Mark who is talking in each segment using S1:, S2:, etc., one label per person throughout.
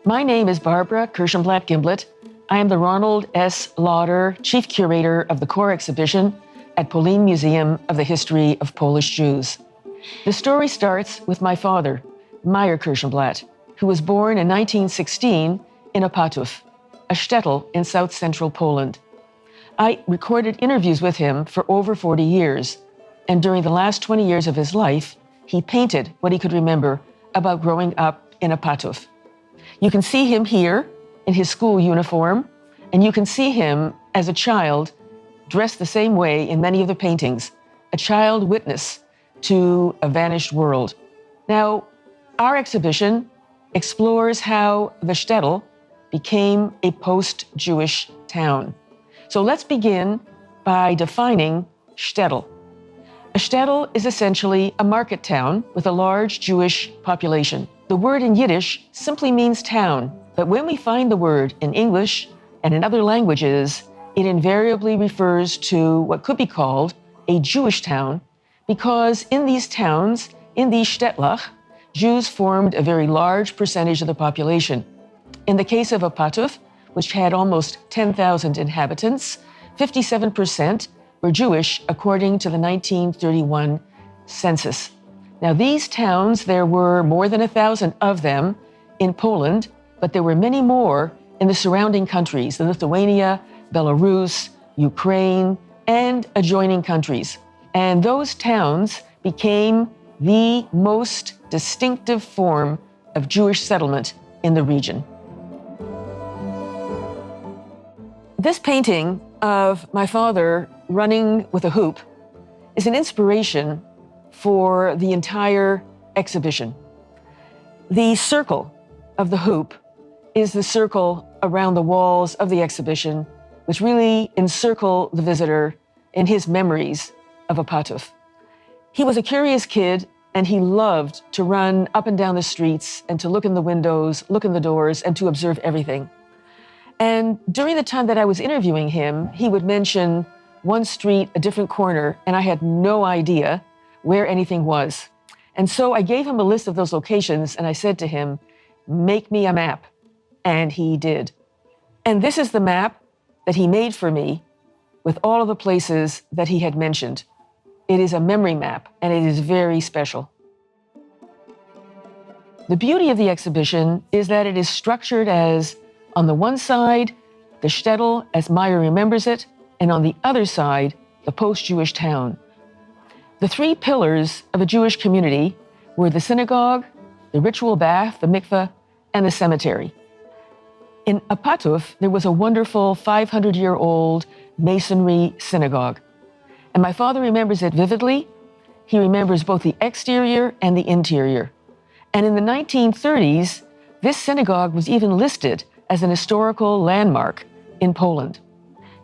S1: My name is Barbara Kirschenblatt Gimblett. I am the Ronald S. Lauder Chief Curator of the core exhibition at Polin Museum of the History of Polish Jews. The story starts with my father, Meyer Kirschenblatt, who was born in 1916 in Opatów, a shtetl in south-central Poland. I recorded interviews with him for over 40 years, and during the last 20 years of his life, he painted what he could remember about growing up in Opatów. You can see him here in his school uniform, and you can see him as a child dressed the same way in many of the paintings, a child witness to a vanished world. Now, our exhibition explores how the shtetl became a post-Jewish town. So let's begin by defining shtetl. A shtetl is essentially a market town with a large Jewish population. The word in Yiddish simply means town, but when we find the word in English and in other languages, it invariably refers to what could be called a Jewish town, because in these towns, in these shtetlach, Jews formed a very large percentage of the population. In the case of Opatów, which had almost 10,000 inhabitants, 57% were Jewish according to the 1931 census. Now, these towns, there were more than 1,000 of them in Poland, but there were many more in the surrounding countries, in Lithuania, Belarus, Ukraine, and adjoining countries. And those towns became the most distinctive form of Jewish settlement in the region. This painting of my father running with a hoop is an inspiration for the entire exhibition. The circle of the hoop is the circle around the walls of the exhibition, which really encircle the visitor in his memories of Opatów. He was a curious kid, and he loved to run up and down the streets and to look in the windows, look in the doors, and to observe everything. And during the time that I was interviewing him, he would mention one street, a different corner, and I had no idea where anything was. And so I gave him a list of those locations, and I said to him, "Make me a map." And he did. And this is the map that he made for me with all of the places that he had mentioned. It is a memory map, and it is very special. The beauty of the exhibition is that it is structured as, on the one side, the shtetl as Meyer remembers it, and on the other side, the post-Jewish town. The three pillars of a Jewish community were the synagogue, the ritual bath, the mikveh, and the cemetery. In Opatów, there was a wonderful 500-year-old masonry synagogue. And my father remembers it vividly. He remembers both the exterior and the interior. And in the 1930s, this synagogue was even listed as an historical landmark in Poland.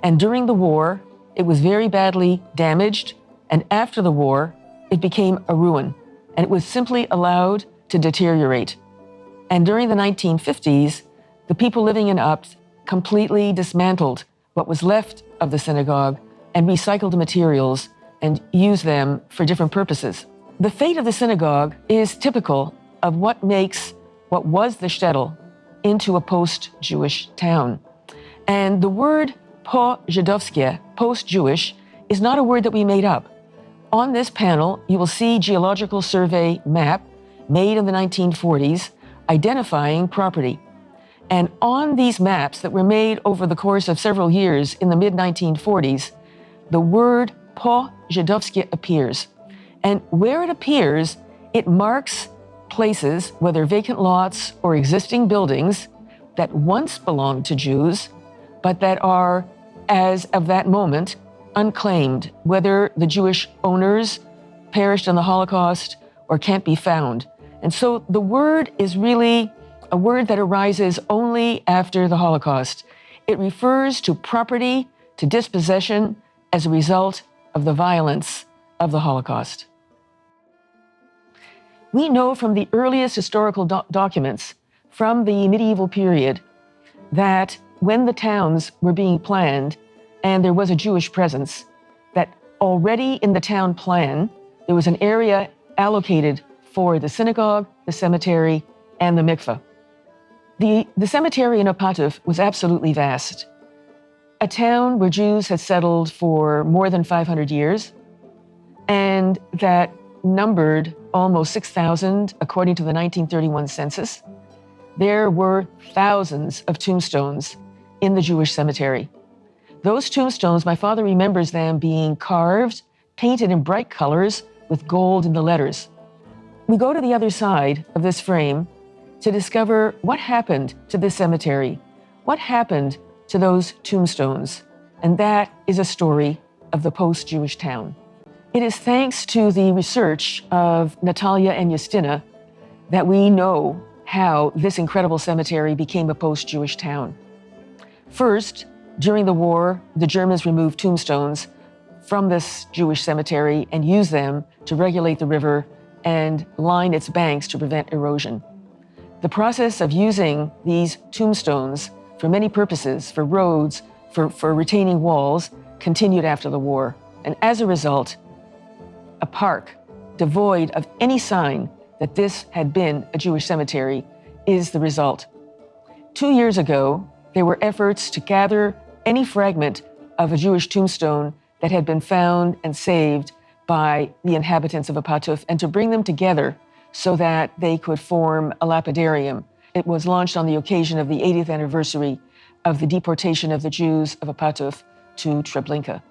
S1: And during the war, it was very badly damaged, and after the war, it became a ruin, and it was simply allowed to deteriorate. And during the 1950s, the people living in Opt completely dismantled what was left of the synagogue and recycled the materials and used them for different purposes. The fate of the synagogue is typical of what makes what was the shtetl into a post-Jewish town. And the word po-Żydowskie, post-Jewish, is not a word that we made up. On this panel, you will see Geological Survey map made in the 1940s identifying property. And on these maps that were made over the course of several years in the mid-1940s, the word po-Żydowskie appears. And where it appears, it marks places, whether vacant lots or existing buildings, that once belonged to Jews, but that are, as of that moment, unclaimed, whether the Jewish owners perished in the Holocaust or can't be found. And so the word is really a word that arises only after the Holocaust. It refers to property, to dispossession as a result of the violence of the Holocaust. We know from the earliest historical documents from the medieval period that when the towns were being planned and there was a Jewish presence, that already in the town plan, there was an area allocated for the synagogue, the cemetery, and the mikveh. The cemetery in Opatów was absolutely vast. A town where Jews had settled for more than 500 years, and that numbered almost 6,000 according to the 1931 census. There were thousands of tombstones in the Jewish cemetery. Those tombstones, my father remembers them being carved, painted in bright colors with gold in the letters. We go to the other side of this frame to discover what happened to this cemetery, what happened to those tombstones, and that is a story of the post-Jewish town. It is thanks to the research of Natalia and Justina that we know how this incredible cemetery became a post-Jewish town. First, during the war, the Germans removed tombstones from this Jewish cemetery and used them to regulate the river and line its banks to prevent erosion. The process of using these tombstones for many purposes, for roads, for retaining walls, continued after the war. And as a result, a park devoid of any sign that this had been a Jewish cemetery is the result. 2 years ago, there were efforts to gather any fragment of a Jewish tombstone that had been found and saved by the inhabitants of Opatów and to bring them together so that they could form a lapidarium. It was launched on the occasion of the 80th anniversary of the deportation of the Jews of Opatów to Treblinka.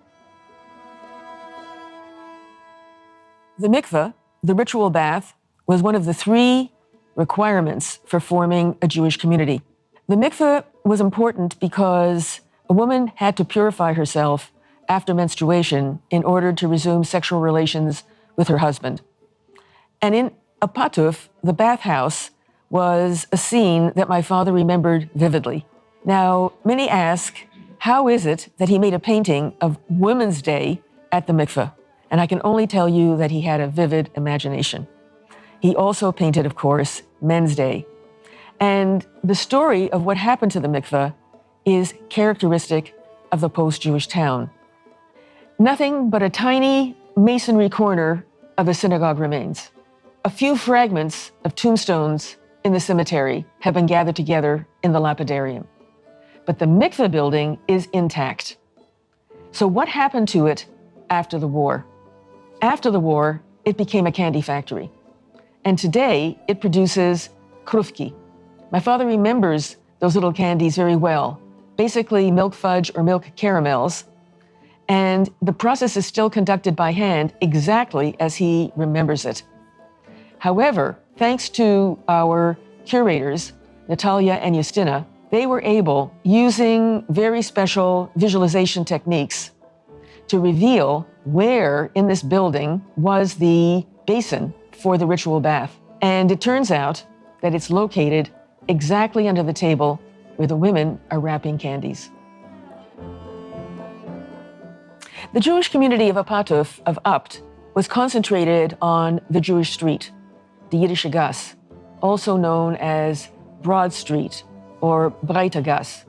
S1: The mikveh, the ritual bath, was one of the 3 requirements for forming a Jewish community. The mikveh was important because a woman had to purify herself after menstruation in order to resume sexual relations with her husband. And in Opatów, the bathhouse was a scene that my father remembered vividly. Now, many ask, how is it that he made a painting of Women's Day at the mikveh? And I can only tell you that he had a vivid imagination. He also painted, of course, Men's Day. And the story of what happened to the mikveh is characteristic of the post-Jewish town. Nothing but a tiny masonry corner of a synagogue remains. A few fragments of tombstones in the cemetery have been gathered together in the lapidarium. But the mikveh building is intact. So what happened to it after the war? After the war, it became a candy factory. And today, it produces krufki. My father remembers those little candies very well, basically milk fudge or milk caramels. And the process is still conducted by hand exactly as he remembers it. However, thanks to our curators, Natalia and Justina, they were able, using very special visualization techniques, to reveal where in this building was the basin for the ritual bath. And it turns out that it's located exactly under the table where the women are wrapping candies. The Jewish community of Opatów, of Upt, was concentrated on the Jewish street, the Yiddish Gas, also known as Broad Street or Breite Gas.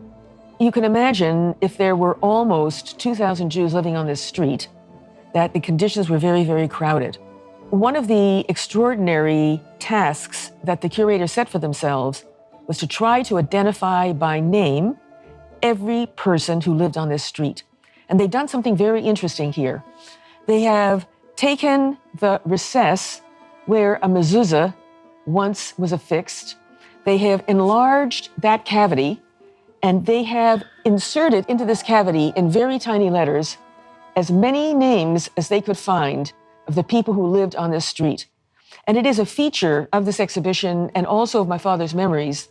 S1: You can imagine if there were almost 2,000 Jews living on this street, that the conditions were very, very crowded. One of the extraordinary tasks that the curators set for themselves was to try to identify by name every person who lived on this street. And they've done something very interesting here. They have taken the recess where a mezuzah once was affixed. They have enlarged that cavity, and they have inserted into this cavity in very tiny letters as many names as they could find of the people who lived on this street. And it is a feature of this exhibition and also of my father's memories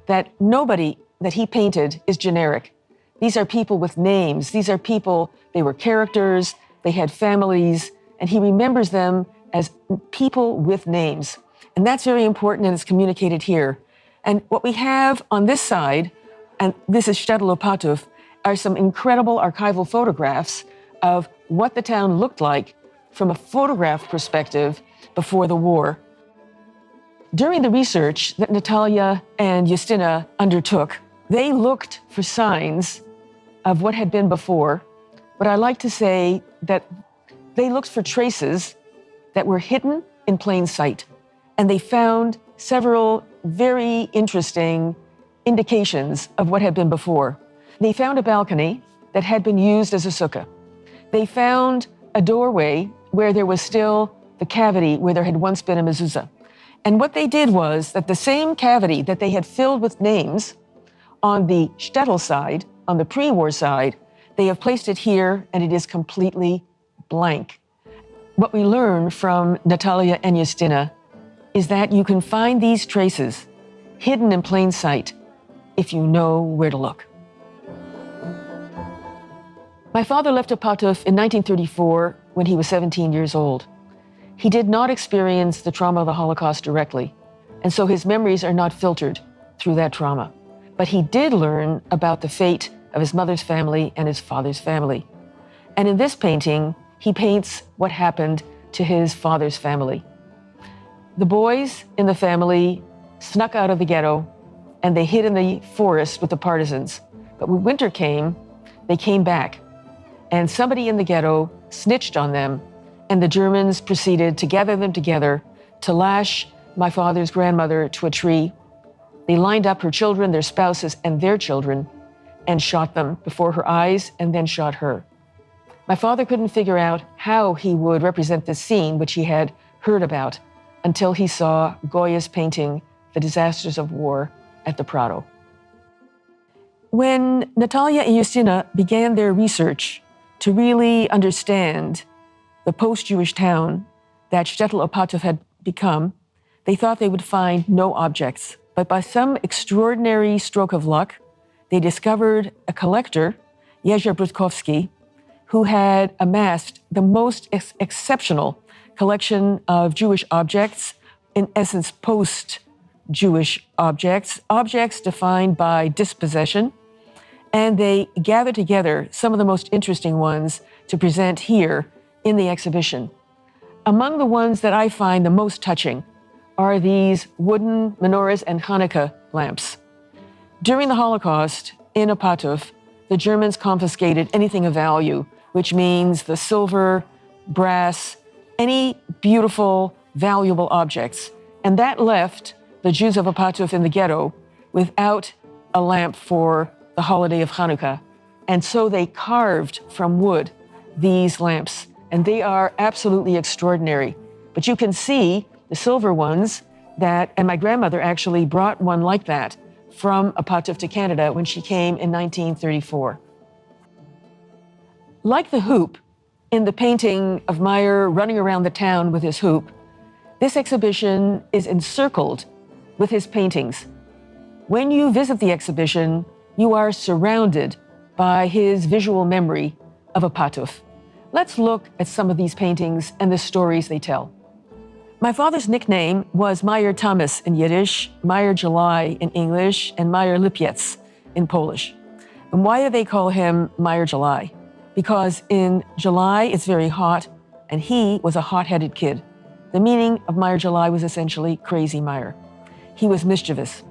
S1: that nobody that he painted is generic. These are people with names. These are people, they were characters, they had families, and he remembers them as people with names. And that's very important, and it's communicated here. And what we have on this side, and this is Shtetl Opatów, are some incredible archival photographs of what the town looked like from a photograph perspective before the war. During the research that Natalia and Justina undertook, they looked for signs of what had been before, but I like to say that they looked for traces that were hidden in plain sight. And they found several very interesting indications of what had been before. They found a balcony that had been used as a sukkah. They found a doorway where there was still the cavity where there had once been a mezuzah. And what they did was that the same cavity that they had filled with names on the shtetl side, on the pre-war side, they have placed it here and it is completely blank. What we learn from Natalia and Justina is that you can find these traces hidden in plain sight if you know where to look. My father left Apatov in 1934 when he was 17 years old. He did not experience the trauma of the Holocaust directly, and so his memories are not filtered through that trauma. But he did learn about the fate of his mother's family and his father's family. And in this painting, he paints what happened to his father's family. The boys in the family snuck out of the ghetto and they hid in the forest with the partisans. But when winter came, they came back. And somebody in the ghetto snitched on them, and the Germans proceeded to gather them together to lash my father's grandmother to a tree. They lined up her children, their spouses, and their children, and shot them before her eyes, and then shot her. My father couldn't figure out how he would represent this scene, which he had heard about, until he saw Goya's painting, The Disasters of War, at the Prado. When Natalia and Justina began their research to really understand the post-Jewish town that Shtetl Apatov had become, they thought they would find no objects. But by some extraordinary stroke of luck, they discovered a collector, Jerzy Brudkowski, who had amassed the most exceptional collection of Jewish objects, in essence, post-Jewish objects, objects defined by dispossession. And they gathered together some of the most interesting ones to present here in the exhibition. Among the ones that I find the most touching are these wooden menorahs and Hanukkah lamps. During the Holocaust in Apatov, the Germans confiscated anything of value, which means the silver, brass, any beautiful, valuable objects. And that left the Jews of Apatov in the ghetto without a lamp for the holiday of Hanukkah. And so they carved from wood these lamps, and they are absolutely extraordinary. But you can see the silver ones and my grandmother actually brought one like that from Apatov to Canada when she came in 1934. Like the hoop in the painting of Meyer running around the town with his hoop, this exhibition is encircled with his paintings. When you visit the exhibition, you are surrounded by his visual memory of Apatov. Let's look at some of these paintings and the stories they tell. My father's nickname was Meyer Thomas in Yiddish, Meyer July in English, and Meyer Lipiec in Polish. And why do they call him Meyer July? Because in July it's very hot, and he was a hot-headed kid. The meaning of Meyer July was essentially crazy Meyer. He was mischievous.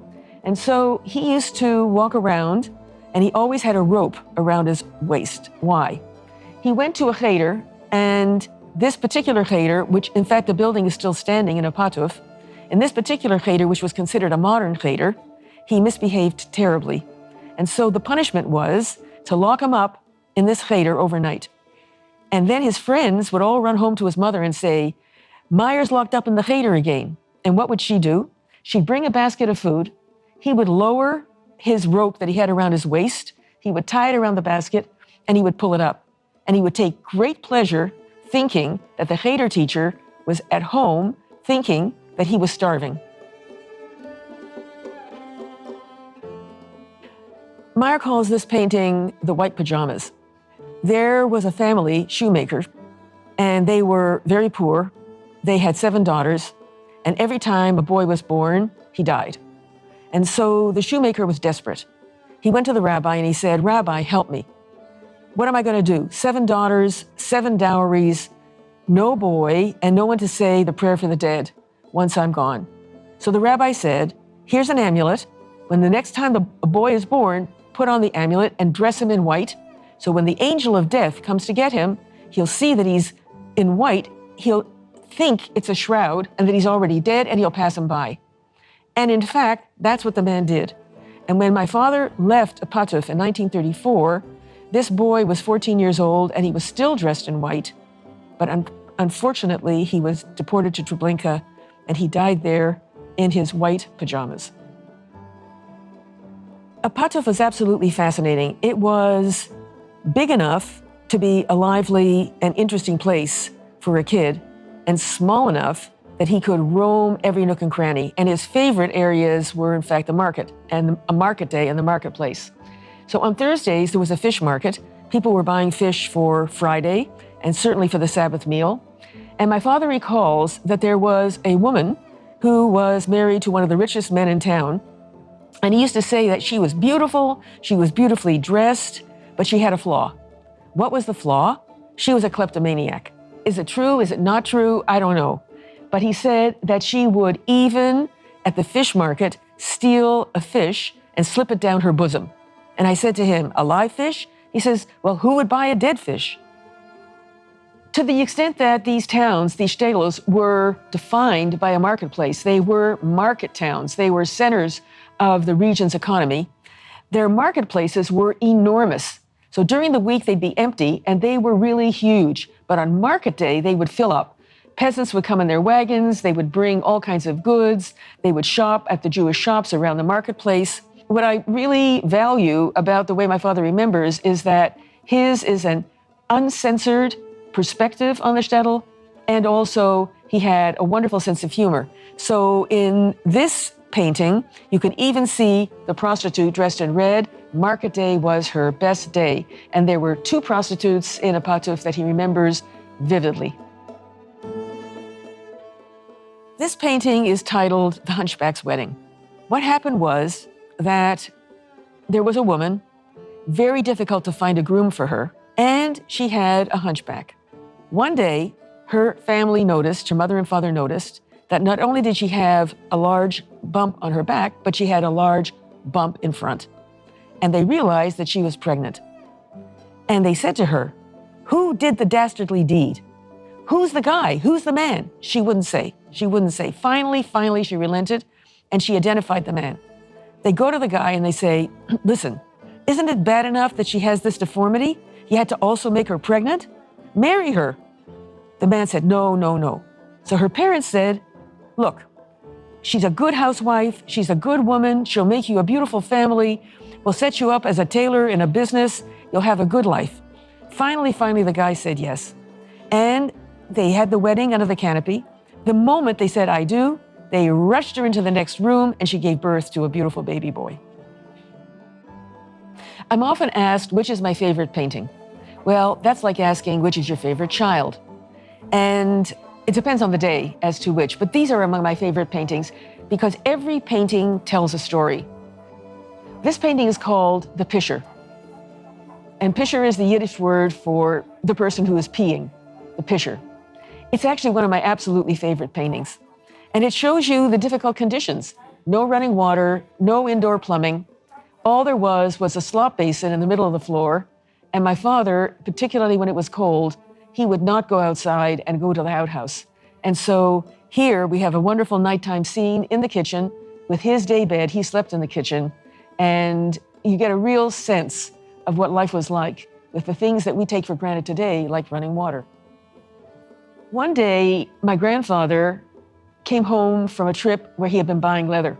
S1: And so he used to walk around, and he always had a rope around his waist. Why? He went to a cheder, and this particular cheder, which in fact the building is still standing in Apatov, in this particular cheder, which was considered a modern cheder, he misbehaved terribly. And so the punishment was to lock him up in this cheder overnight. And then his friends would all run home to his mother and say, Meyer's locked up in the cheder again. And what would she do? She'd bring a basket of food. He would lower his rope that he had around his waist. He would tie it around the basket, and he would pull it up. And he would take great pleasure thinking that the cheder teacher was at home, thinking that he was starving. Meyer calls this painting The White Pajamas. There was a family, shoemaker, and they were very poor. They had 7 daughters, and every time a boy was born, he died. And so the shoemaker was desperate. He went to the rabbi and he said, Rabbi, help me. What am I going to do? 7 daughters, 7 dowries, no boy, and no one to say the prayer for the dead once I'm gone. So the rabbi said, here's an amulet. When the next time a boy is born, put on the amulet and dress him in white. So when the angel of death comes to get him, he'll see that he's in white. He'll think it's a shroud and that he's already dead, and he'll pass him by. And in fact, that's what the man did. And when my father left Apatov in 1934, this boy was 14 years old and he was still dressed in white. But unfortunately, he was deported to Treblinka and he died there in his white pajamas. Apatov was absolutely fascinating. It was big enough to be a lively and interesting place for a kid, and small enough that he could roam every nook and cranny. And his favorite areas were, in fact, the market and a market day and the marketplace. So on Thursdays, there was a fish market. People were buying fish for Friday and certainly for the Sabbath meal. And my father recalls that there was a woman who was married to one of the richest men in town. And he used to say that she was beautiful, she was beautifully dressed, but she had a flaw. What was the flaw? She was a kleptomaniac. Is it true? Is it not true? I don't know. But he said that she would even at the fish market steal a fish and slip it down her bosom. And I said to him, a live fish? He says, well, who would buy a dead fish? To the extent that these towns, these shtetls, were defined by a marketplace, they were market towns, they were centers of the region's economy. Their marketplaces were enormous. So during the week, they'd be empty, and they were really huge. But on market day, they would fill up. Peasants would come in their wagons, they would bring all kinds of goods, they would shop at the Jewish shops around the marketplace. What I really value about the way my father remembers is that his is an uncensored perspective on the shtetl, and also he had a wonderful sense of humor. So in this painting, you can even see the prostitute dressed in red. Market day was her best day. And there were 2 prostitutes in Apatov that he remembers vividly. This painting is titled The Hunchback's Wedding. What happened was that there was a woman, very difficult to find a groom for her, and she had a hunchback. One day, her family noticed, her mother and father noticed, that not only did she have a large bump on her back, but she had a large bump in front. And they realized that she was pregnant. And they said to her, who did the dastardly deed? Who's the guy? Who's the man? She wouldn't say. She wouldn't say. Finally, she relented, and she identified the man. They go to the guy and they say, listen, isn't it bad enough that she has this deformity? You had to also make her pregnant? Marry her. The man said, no. So her parents said, look, she's a good housewife, she's a good woman, she'll make you a beautiful family, we'll set you up as a tailor in a business, you'll have a good life. Finally, the guy said yes. And they had the wedding under the canopy. The moment they said, I do, they rushed her into the next room and she gave birth to a beautiful baby boy. I'm often asked, which is my favorite painting? Well, that's like asking, which is your favorite child? And it depends on the day as to which, but these are among my favorite paintings because every painting tells a story. This painting is called The Pisher. And pisher is the Yiddish word for the person who is peeing, the pisher. It's actually one of my absolutely favorite paintings. And it shows you the difficult conditions. No running water, no indoor plumbing. All there was a slop basin in the middle of the floor. And my father, particularly when it was cold, he would not go outside and go to the outhouse. And so here we have a wonderful nighttime scene in the kitchen with his day bed. He slept in the kitchen. And you get a real sense of what life was like with the things that we take for granted today, like running water. One day, my grandfather came home from a trip where he had been buying leather.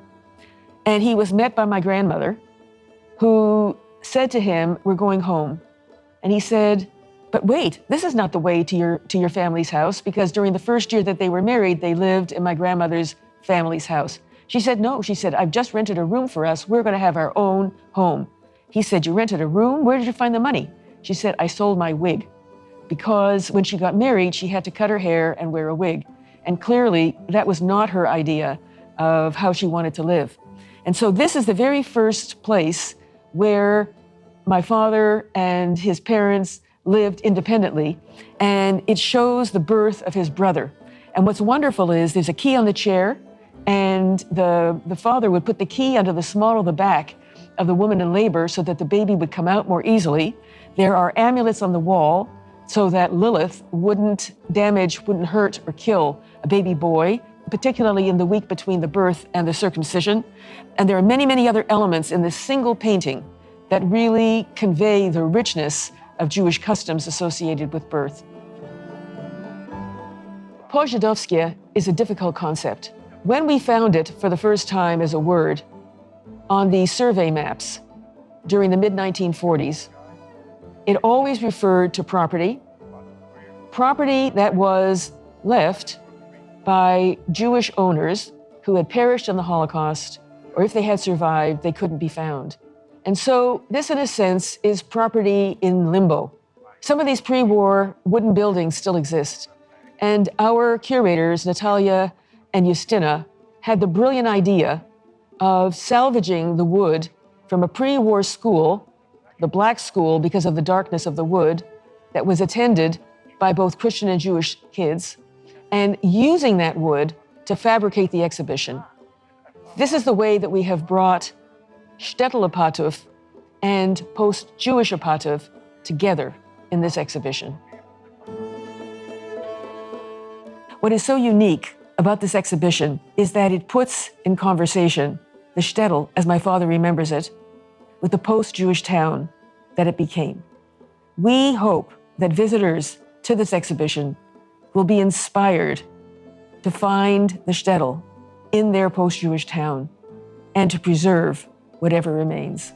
S1: And he was met by my grandmother, who said to him, we're going home. And he said, but wait, this is not the way to your family's house, because during the first year that they were married, they lived in my grandmother's family's house. She said, no, she said, I've just rented a room for us. We're going to have our own home. He said, you rented a room? Where did you find the money? She said, I sold my wig. Because when she got married, she had to cut her hair and wear a wig. And clearly, that was not her idea of how she wanted to live. And so this is the very first place where my father and his parents lived independently. And it shows the birth of his brother. And what's wonderful is there's a key on the chair, and the father would put the key under the small of the back of the woman in labor so that the baby would come out more easily. There are amulets on the wall so that Lilith wouldn't damage, wouldn't hurt or kill a baby boy. particularly in the week between the birth and the circumcision. And there are many, many other elements in this single painting that really convey the richness of Jewish customs associated with birth. Pożydowskie is a difficult concept. When we found it for the first time as a word on the survey maps during the mid-1940s, it always referred to property that was left by Jewish owners who had perished in the Holocaust, or if they had survived, they couldn't be found. And so this, in a sense, is property in limbo. Some of these pre-war wooden buildings still exist. And our curators, Natalia and Justina, had the brilliant idea of salvaging the wood from a pre-war school, the Black School, because of the darkness of the wood, that was attended by both Christian and Jewish kids, and using that wood to fabricate the exhibition. This is the way that we have brought shtetl Apatov and post-Jewish Apatov together in this exhibition. What is so unique about this exhibition is that it puts in conversation the shtetl, as my father remembers it, with the post-Jewish town that it became. We hope that visitors to this exhibition will be inspired to find the shtetl in their post-Jewish town and to preserve whatever remains.